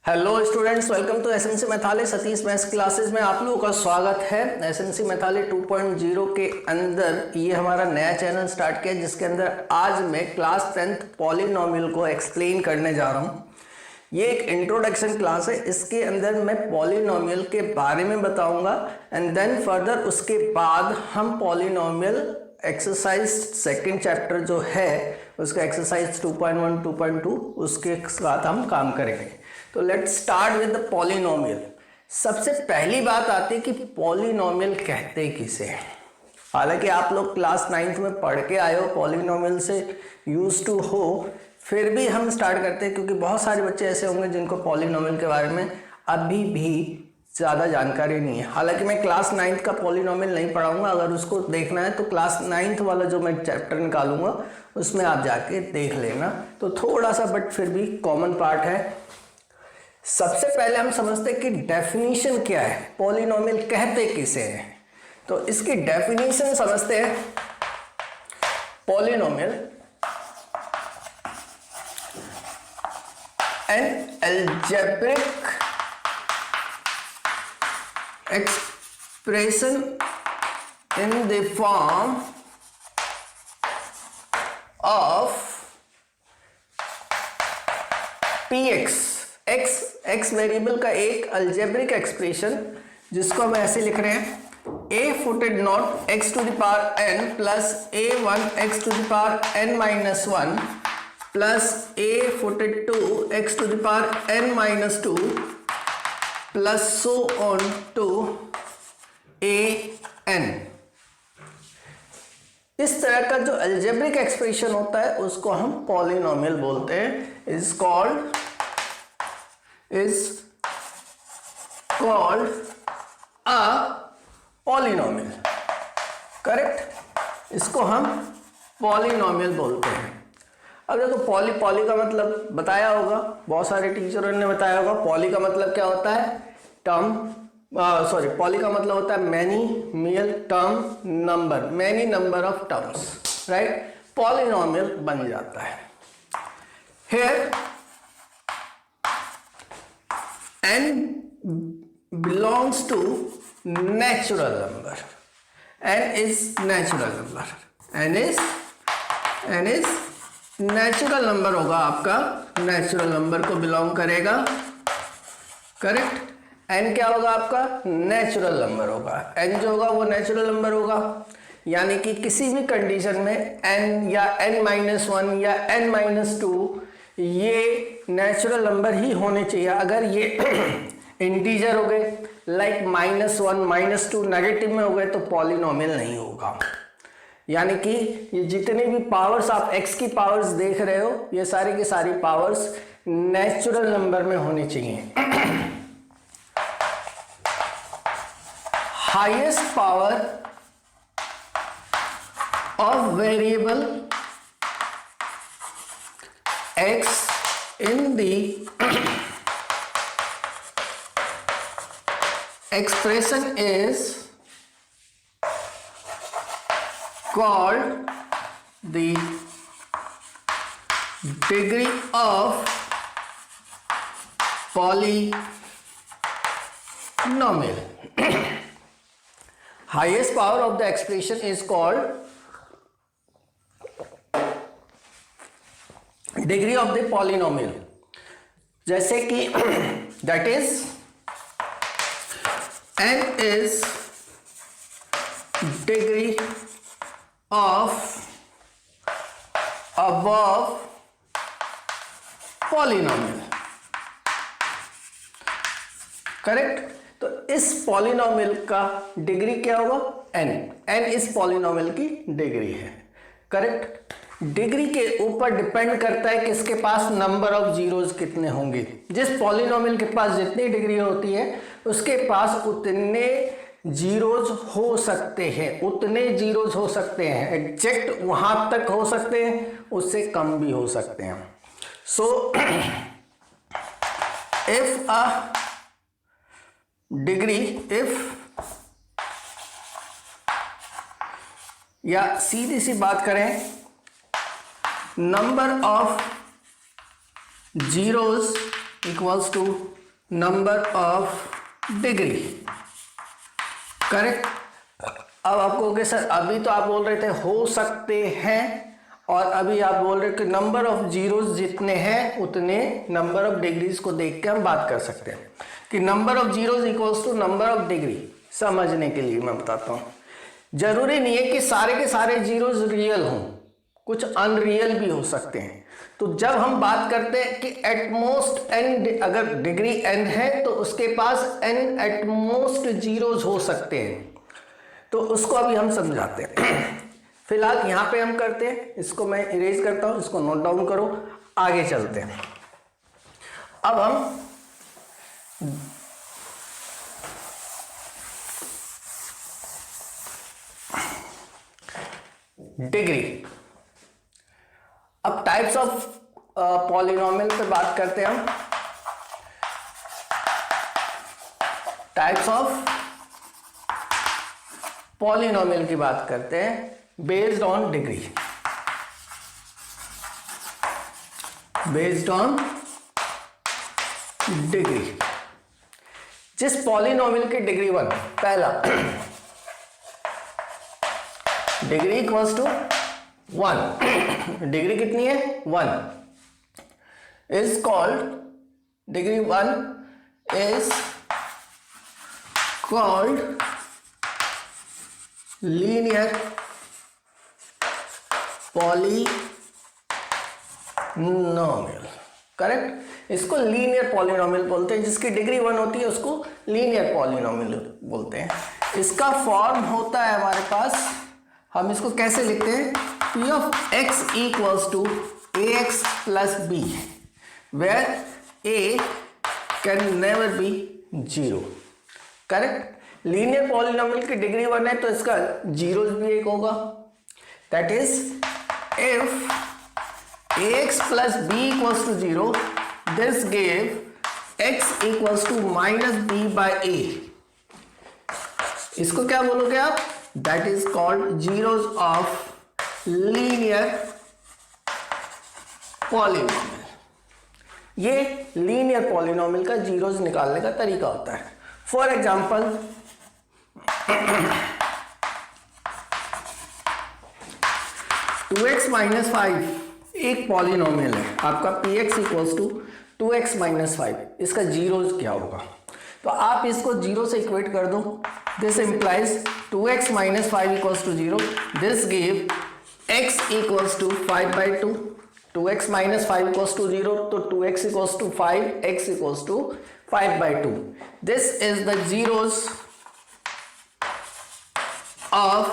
Hello students, welcome to SMC Maithali Satish maths classes में आप लोगों का स्वागत है। एसएमसी मैथाली 2.0 के अंदर ये हमारा नया चैनल स्टार्ट किया जिसके अंदर आज मैं क्लास 10th पॉलिनोमियल को एक्सप्लेन करने जा रहा हूँ। ये एक इंट्रोडक्शन क्लास है, इसके अंदर मैं पॉलिनोमियल के बारे में बताऊंगा एंड देन फर्दर उसके बाद हम पॉलिनोमियल एक्सरसाइज सेकंड चैप्टर जो है उसका एक्सरसाइज 2.1 2.2 उसके साथ हम काम करेंगे। तो let's start with the polynomial. सबसे पहली बात आती है कि पॉलिनोमियल कहते किसे हैं। हालांकि आप लोग क्लास 9th में पढ़ के आए हो, पॉलिनोमियल से यूज टू हो, फिर भी हम स्टार्ट करते हैं क्योंकि बहुत सारे बच्चे ऐसे होंगे जिनको पॉलिनोमियल के बारे में अभी भी ज़्यादा जानकारी नहीं है। हालांकि मैं क्लास 9th का पॉलिनोमियल नहीं पढ़ाऊंगा, अगर उसको देखना है तो क्लास 9th वाला जो मैं चैप्टर निकालूंगा उसमें आप जाके देख लेना। तो थोड़ा सा बट फिर भी कॉमन पार्ट है। सबसे पहले हम समझते हैं कि डेफिनेशन क्या है, पॉलिनोमियल कहते किसे हैं। तो इसकी डेफिनेशन समझते हैं। Polynomial an algebraic expression in the form of px, x variable का एक अल्जेब्रिक एक्सप्रेशन जिसको हम ऐसे लिख रहे हैं a footed naught x to the power n plus a1 x to the power n minus 1 plus a footed 2 x to the power n minus 2 plus so on to an। इस तरह का जो अल्जेब्रिक एक्सप्रेशन होता है उसको हम polynomial बोलते हैं। Is called a polynomial. Correct, इसको हम पॉलिनोमियल बोलते हैं। अब देखो पॉली का मतलब बताया होगा, बहुत सारे टीचरों ने बताया होगा। पॉली का मतलब क्या होता है, पॉली का मतलब होता है मैनी मियल term number, many number of terms, right. Polynomial बन जाता है। Here n belongs to natural number. n is natural number. n is natural number होगा आपका, natural number को belong करेगा। करेक्ट, n क्या होगा आपका, natural number होगा। n जो होगा वो natural number होगा, यानी कि किसी भी कंडीशन में n या n-1 या n-2 ये नेचुरल नंबर ही होने चाहिए। अगर ये इंटीजर हो गए लाइक -1 -2 नेगेटिव में हो गए तो पॉलिनोमियल नहीं होगा। यानी कि ये जितने भी पावर्स आप x की पावर्स देख रहे हो ये सारी की सारी पावर्स नेचुरल नंबर में होनी चाहिए। Highest power of variable x in the expression is called the degree of polynomial. Highest power of the expression is called degree of the polynomial. जैसे कि that is n is degree of above polynomial. Correct, तो इस polynomial का degree क्या होगा, n इस polynomial की degree है। करेक्ट, डिग्री के ऊपर डिपेंड करता है कि इसके पास नंबर ऑफ जीरोज कितने होंगे। जिस पॉलिनोमियल के पास जितनी डिग्री होती है उसके पास उतने जीरोज हो सकते हैं, उतने जीरोज हो सकते हैं। एग्जैक्ट वहां तक हो सकते हैं, उससे कम भी हो सकते हैं। सो इफ अ डिग्री, या सीधी सी बात करें, number of zeros equals to number of degree, correct. अब आप कहोगे सर अभी तो आप बोल रहे थे हो सकते हैं, और अभी आप बोल रहे हो कि नंबर ऑफ जीरोस जितने हैं उतने नंबर ऑफ डिग्रीज को देख के हम बात कर सकते हैं कि number of zeros equals to number of degree. समझने के लिए मैं बताता हूँ, जरूरी नहीं है कि सारे के सारे जीरोस रियल हों, कुछ अनरियल भी हो सकते हैं। तो जब हम बात करते हैं कि एटमोस्ट n, अगर डिग्री n है तो उसके पास n एटमोस्ट जीरोस हो सकते हैं, तो उसको अभी हम समझाते हैं। फिलहाल यहां पे हम करते हैं, इसको मैं इरेज करता हूं, इसको नोट डाउन करो, आगे चलते हैं। अब हम डिग्री, अब टाइप्स ऑफ पॉलिनोमियल पे बात करते हैं हम। टाइप्स ऑफ पॉलिनोमियल की बात करते हैं based on degree, based on degree. जिस पॉलिनोमियल की डिग्री 1, पहला डिग्री इक्वल्स टू 1, डिग्री कितनी है 1, is called, degree 1 is called linear polynomial, correct. इसको लीनियर पॉलिनोमियल बोलते हैं, जिसकी डिग्री 1 होती है उसको लीनियर पॉलिनोमियल बोलते हैं। इसका फॉर्म होता है हमारे पास, हम इसको कैसे लिखते हैं, p of x equals to ax plus b, where a can never be 0, correct. Linear polynomial की डिग्री 1 है तो इसका जीरोस भी 1 होगा, that is if ax plus b equals to 0, this gave x equals to minus b by a। इसको क्या बोलोगे आप, that is called zeros of linear polynomial। ये लीनियर पॉलिनोमियल का जीरोस निकालने का तरीका होता है। फॉर एग्जाम्पल 2x माइनस 5 एक पॉलिनोमियल है आपका, px equals to 2x minus 5, इसका जीरोस क्या होगा, तो आप इसको जीरो से इक्वेट कर दो। This implies 2x minus 5 equals to 0, this give x equals to 5/2, 2x minus 5 equals to 0, तो 2x equals to 5, x equals to 5/2। This is the zeros of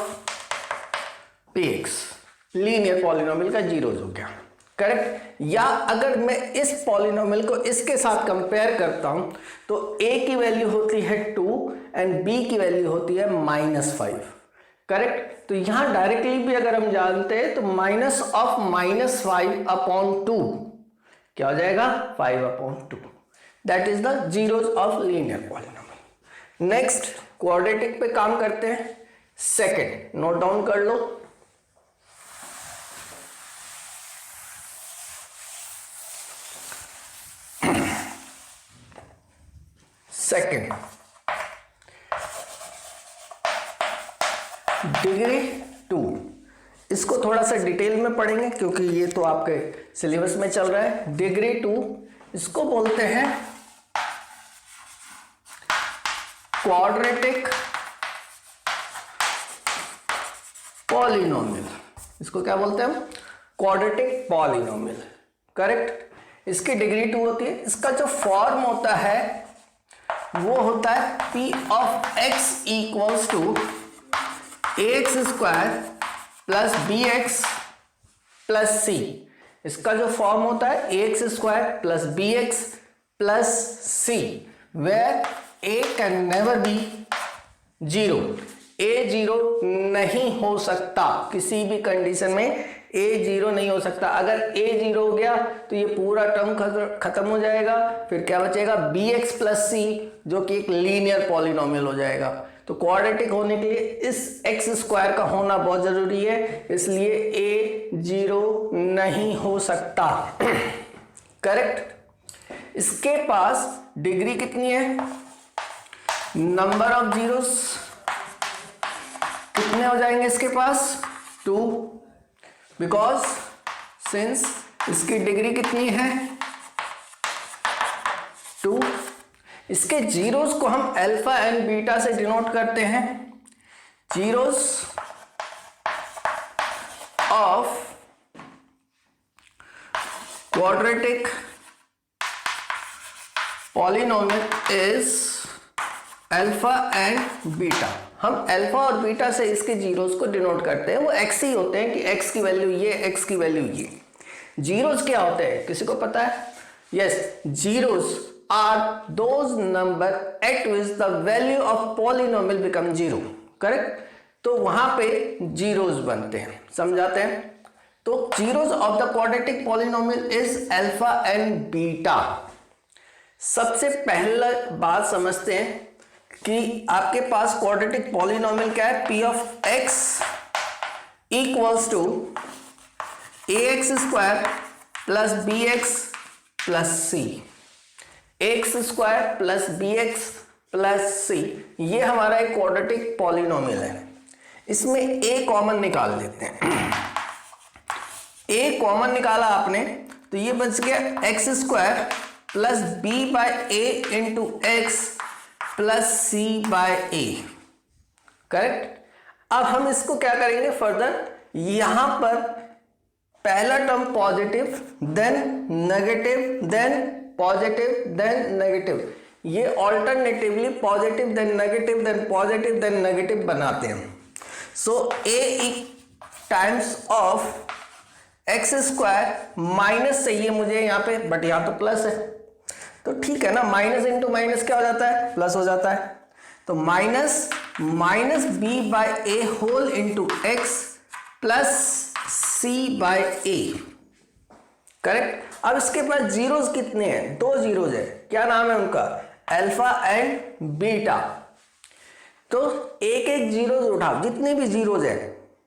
px, linear polynomial का zeros हो गया, correct. या अगर मैं इस polynomial को इसके साथ कंपेयर करता हूं तो a की वैल्यू होती है 2 एंड b की वैल्यू होती है -5, करेक्ट। तो यहां डायरेक्टली भी अगर हम जानते हैं तो माइनस ऑफ -5/2 क्या हो जाएगा, 5/2, that is the zeros of linear polynomial. Next quadratic पे काम करते हैं। सेकेंड नोट डाउन कर लो, सेकेंड डिग्री 2, इसको थोड़ा सा डिटेल में पढ़ेंगे क्योंकि ये तो आपके सिलेबस में चल रहा है। डिग्री 2 इसको बोलते हैं क्वाड्रेटिक पॉलिनोमियल, इसको क्या बोलते हैं हम, क्वाड्रेटिक पॉलिनोमियल, करेक्ट। इसकी डिग्री 2 होती है। इसका जो फॉर्म होता है वो होता है p of x equals to ax square plus bx plus c। इसका जो फॉर्म होता है ax square plus bx plus c, where a can never be 0, a 0 नहीं हो सकता, किसी भी कंडीशन में a 0 नहीं हो सकता। अगर a 0 हो गया तो ये पूरा टर्म खत्म हो जाएगा, फिर क्या बचेगा bx प्लस c, जो कि एक लीनियर पॉलिनोमियल हो जाएगा। तो क्वाड्रेटिक होने के लिए इस x स्क्वायर का होना बहुत जरूरी है, इसलिए a 0 नहीं हो सकता, करेक्ट। इसके पास डिग्री कितनी है, नंबर ऑफ जीरोस कितने हो जाएंगे इसके पास, 2, बिकॉज सिंस इसकी डिग्री कितनी है, 2। इसके जीरोस को हम अल्फा एंड बीटा से डिनोट करते हैं, zeros of quadratic polynomial is alpha and beta. हम अल्फा और बीटा से इसके जीरोस को डिनोट करते हैं, वो एक्स ही होते हैं कि एक्स की वैल्यू ये, एक्स की वैल्यू ये। जीरोस क्या होते हैं, किसी को पता है? Yes, zeros are those number at which the value of polynomial become zero, correct? तो वहां पे जीरोस बनते हैं, समझाते हैं। तो zeros of the quadratic polynomial is alpha and beta. सबसे पहला बात समझते हैं कि आपके पास क्वाड्रेटिक पॉलिनोमियल क्या है, p of x equals to ax square plus bx plus c, x square plus bx plus c, ये हमारा एक क्वाड्रेटिक पॉलिनोमियल है। इसमें a कॉमन निकाल लेते हैं। a कॉमन निकाला आपने तो ये बच गया X square plus B by A into x plus C by A, correct? अब हम इसको क्या करेंगे फर्दर, यहां पर पहला term positive then negative then positive then negative, ये alternatively positive then negative then positive then negative बनाते हैं। So A times of x square minus चाहिए मुझे यहाँ पे, बट यहाँ तो प्लस है, तो ठीक है ना, माइनस इंटू माइनस क्या हो जाता है, प्लस हो जाता है। तो minus minus B by A whole into x plus C by A, correct? अब इसके पास जीरोस कितने हैं, 2 जीरोस है, क्या नाम है उनका, अल्फा एंड बीटा। तो एक एक जीरोस उठाओ, जितने भी जीरोस है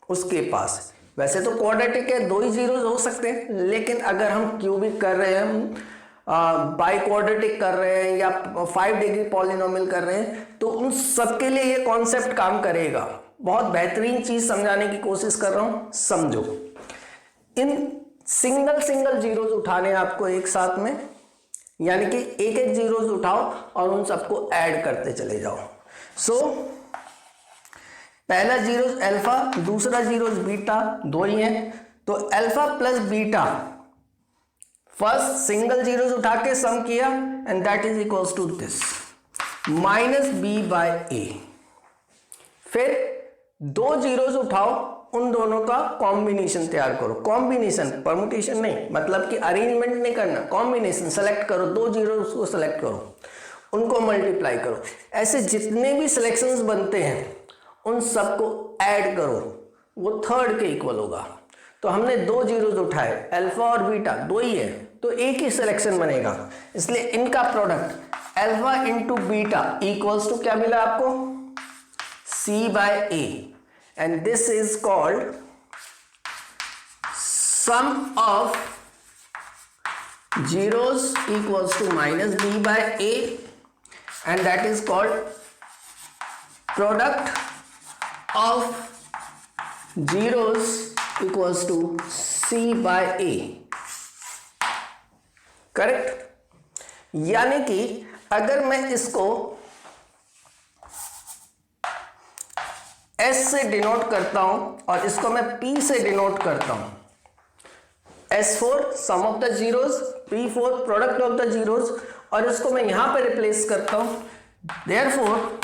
उसके पास, वैसे तो क्वाड्रेटिक है 2 ही जीरोस हो सकते हैं, लेकिन अगर हम क्यूबिक कर रहे हैं, बाई क्वाड्रेटिक कर रहे हैं या 5 डिग्री पॉलिनोमियल कर रहे हैं, तो उन सबके लिए ये कॉन्सेप्ट काम करेगा। बहुत बेहतरीन चीज समझाने की कोशिश कर रहा हूं, समझो। इन सिंगल सिंगल जीरोस उठाने आपको एक साथ में, यानी कि एक एक जीरोस उठाओ और उन सबको ऐड करते चले जाओ। सो पहला जीरोस अल्फा, दूसरा जीरोस बीटा, 2 ही हैं, तो alpha plus beta first single zeros उठा के सम किया and that is equals to this minus B by A. फिर 2 जीरोस उठाओ, उन दोनों का कॉम्बिनेशन तैयार करो। कॉम्बिनेशन, परमुटेशन नहीं, मतलब कि अरेंजमेंट नहीं करना, कॉम्बिनेशन सेलेक्ट करो, 2 जीरोस को सेलेक्ट करो, उनको मल्टीप्लाई करो। ऐसे जितने भी सिलेक्शंस बनते हैं उन सबको ऐड करो, वो थर्ड के इक्वल होगा। तो हमने 2 जीरोस उठाए, अल्फा और बीटा 2 ही है, तो एक ही सिलेक्शन बनेगा, इसलिए इनका product alpha into beta equals to क्या मिला आपको, C by A, and this is called sum of zeros equals to minus B by A, and that is called product of zeros equals to C by A, correct? यानी कि अगर मैं इसको S से denote करता हूं और इसको मैं P से डिनोट करता हूं, S4 sum of the zeros, P4 product of the zeros, और इसको मैं यहां पे रिप्लेस करता हूं, therefore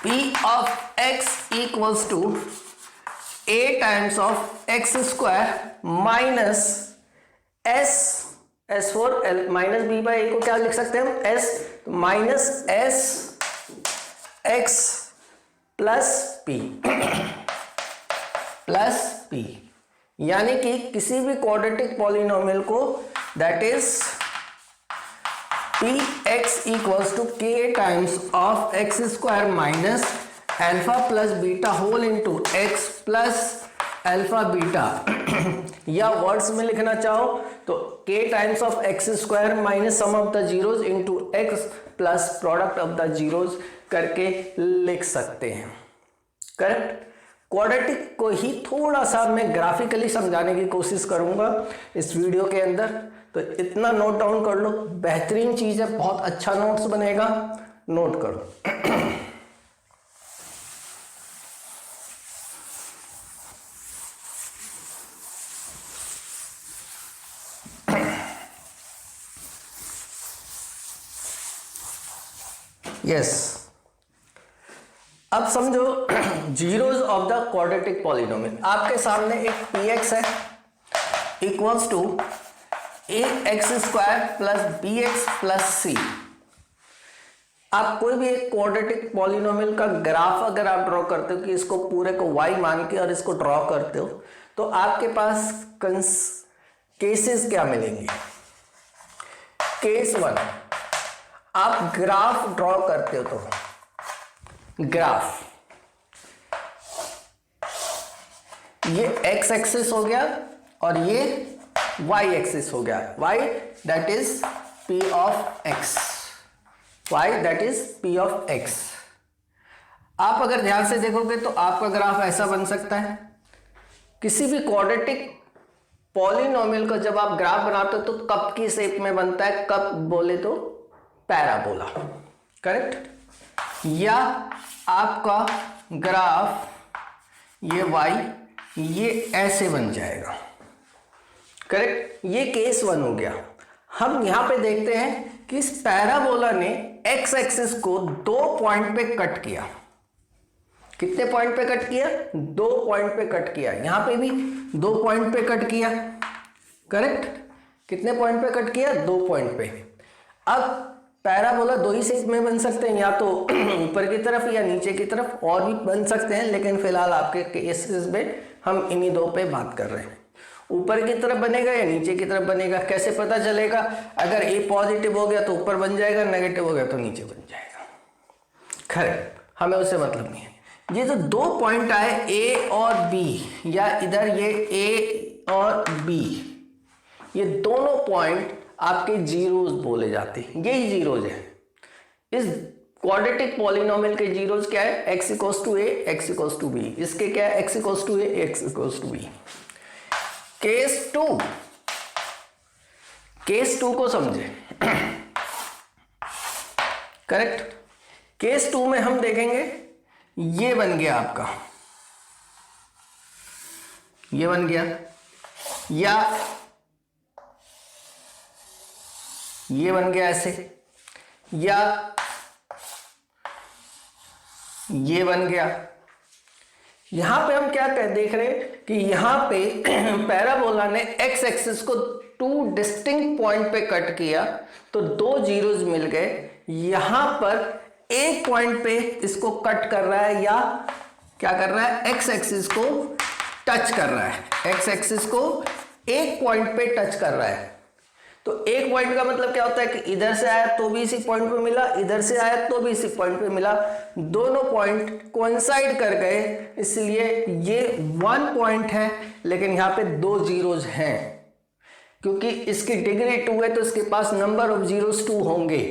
P of x equals to a times of x square minus S4 minus B by A को क्या लिख सकते हैं हम, S minus S x plus P plus P, यानी कि किसी भी क्वाड्रेटिक पॉलिनोमियल को that is Px equals to k times of x square minus alpha plus beta whole into x plus alpha beta या वर्ड्स में लिखना चाहो तो k times of x square minus sum of the zeros into x plus product of the zeros करके लिख सकते हैं। Correct. Quadratic को ही थोड़ा सा मैं ग्राफिकली समझाने की कोशिश करूंगा इस वीडियो के अंदर, तो इतना नोट डाउन कर लो, बेहतरीन चीज है, बहुत अच्छा नोट्स बनेगा, नोट करो। यस अब समझो zeros of the quadratic polynomial. आपके सामने एक px है equals to ax square plus bx plus c। आप कोई भी एक क्वाड्रेटिक पॉलिनोमियल का ग्राफ अगर आप ड्रॉ करते हो कि इसको पूरे को y मान के और इसको ड्रॉ करते हो तो आपके पास केसेस क्या मिलेंगे। केस 1, आप ग्राफ ड्रॉ करते हो तो ग्राफ ये x एक्सिस हो गया और ये y एक्सिस हो गया, y that is p of x, y that is p of x। आप अगर ध्यान से देखोगे तो आपका ग्राफ ऐसा बन सकता है। किसी भी क्वाड्रेटिक पॉलिनोमियल का जब आप ग्राफ बनाते हो तो कप की शेप में बनता है, कप बोले तो पैराबोला। करेक्ट। या आपका ग्राफ ये y ये ऐसे बन जाएगा। करेक्ट। ये केस 1 हो गया। हम यहां पे देखते हैं कि इस पैराबोला ने x एक्सिस को 2 पॉइंट पे कट किया। कितने पॉइंट पे कट किया? 2 पॉइंट पे कट किया। यहां पे भी 2 पॉइंट पे कट किया। करेक्ट। कितने पॉइंट पे कट किया? 2 पॉइंट पे। अब पैराबोला 2 ही शेप में बन सकते हैं, या तो ऊपर की तरफ या नीचे की तरफ, और भी बन सकते हैं, लेकिन फिलहाल आपके केसेस में हम इन्हीं 2 पे बात कर रहे हैं। ऊपर की तरफ बनेगा या नीचे की तरफ बनेगा कैसे पता चलेगा? अगर ए पॉजिटिव हो गया तो ऊपर बन जाएगा, नेगेटिव हो गया तो नीचे बन जाएगा। खैर हमें उससे मतलब नहीं है। ये जो 2 पॉइंट आए ए और बी, या इधर ये ए और बी, ये दोनों पॉइंट आपके जीरोज बोले जाते हैं। यही जीरोज है। इस क्वाड्रेटिक पॉलिनोमियल के जीरोज क्या है? x equals to a, x equals to b। इसके क्या है? x equals to a, x equals to b। Case 2 को समझे। करेक्ट। केस 2 में हम देखेंगे ये बन गया आपका, ये बन गया, या ये बन गया ऐसे, या ये बन गया। यहां पे हम क्या देख रहे हैं कि यहां पे पैराबोला ने x एक्सिस को 2 डिस्टिंक्ट पॉइंट पे कट किया तो 2 जीरोज मिल गए। यहां पर एक पॉइंट पे इसको कट कर रहा है, या क्या कर रहा है? x एक्सिस को टच कर रहा है। x एक्सिस को एक पॉइंट पे टच कर रहा है। तो एक पॉइंट का मतलब क्या होता है कि इधर से आया तो भी इसी पॉइंट पे मिला, इधर से आया तो भी इसी पॉइंट पे मिला। दोनों पॉइंट कोइंसाइड कर गए, इसलिए ये 1 पॉइंट है, लेकिन यहाँ पे 2 जीरोज हैं। क्योंकि इसकी डिग्री 2 है तो इसके पास नंबर ऑफ जीरोज 2 होंगे।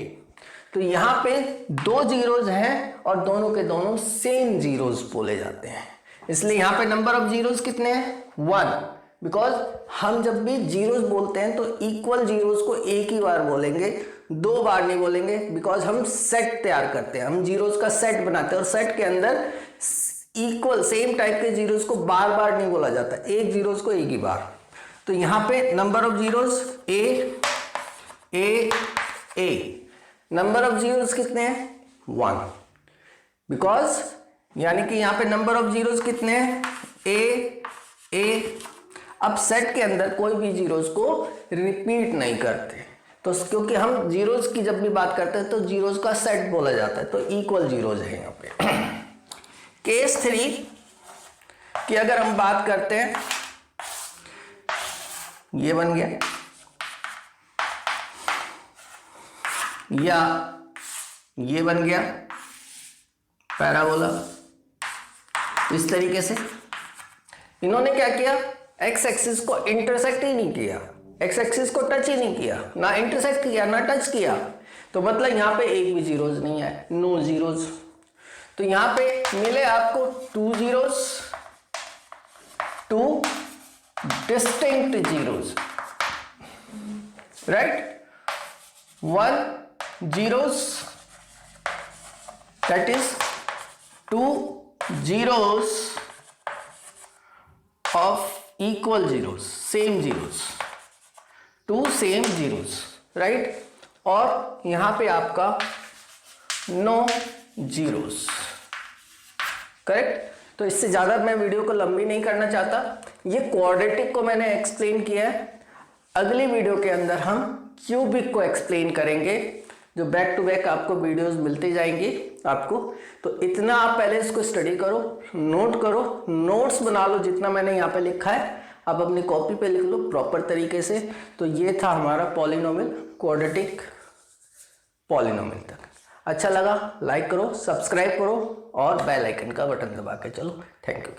तो यहाँ पे 2 जीरोज हैं और दोनों के दोनों सेम जीरोज बोले जाते हैं। इसलिए यहाँ पे नंबर ऑफ जीरोज कितने हैं? 1। बिकॉज हम जब भी जीरोज बोलते हैं तो इक्वल जीरोज को एक ही बार बोलेंगे, 2 बार नहीं बोलेंगे। बिकॉज हम सेट तैयार करते हैं, हम जीरोज का सेट बनाते हैं, और सेट के अंदर इक्वल सेम टाइप के जीरोज को बार बार नहीं बोला जाता, एक जीरोज को एक ही बार। तो यहाँ पे number of zeros A number of zeros कितने हैं? 1। बिकॉज यानी कि यहाँ पे नंबर ऑफ जीरोज कितने हैं? ए। अब सेट के अंदर कोई भी जीरोज को रिपीट नहीं करते, तो क्योंकि हम जीरोज की जब भी बात करते हैं तो जीरोज का सेट बोला जाता है, तो इक्वल जीरोज है यहाँ पे। केस 3 की अगर हम बात करते हैं, ये बन गया, या ये बन गया पैराबोला। इस तरीके से इन्होंने क्या किया, एक्स एक्सिस को इंटरसेक्ट ही नहीं किया, एक्स एक्सिस को टच ही नहीं किया, ना इंटरसेक्ट किया ना टच किया, तो मतलब यहाँ पे एक भी जीरोज नहीं है, नो जीरोज। तो यहाँ पे मिले आपको 2 zeros, 2 distinct zeros, right, 1 zeros, that is 2 zeros of equal zeros, same zeros, 2 same zeros, right, और यहां पे आपका no zeros, करेक्ट। तो इससे ज्यादा मैं वीडियो को लंबी नहीं करना चाहता, ये क्वाड्रेटिक को मैंने एक्सप्लेन किया है। अगली वीडियो के अंदर हम क्यूबिक को एक्सप्लेन करेंगे, जो बैक टू बैक आपको वीडियोस मिलते जाएंगी आपको। तो इतना आप पहले इसको स्टडी करो, नोट करो, नोट्स बना लो जितना मैंने यहाँ पे लिखा है, आप अपनी कॉपी पे लिख लो प्रॉपर तरीके से। तो ये था हमारा पॉलिनोमियल, क्वाड्रेटिक पॉलिनोमियल तक। अच्छा लगा लाइक करो, सब्सक्राइब करो और बेल आइकन का बटन दबा के चलो। Thank you.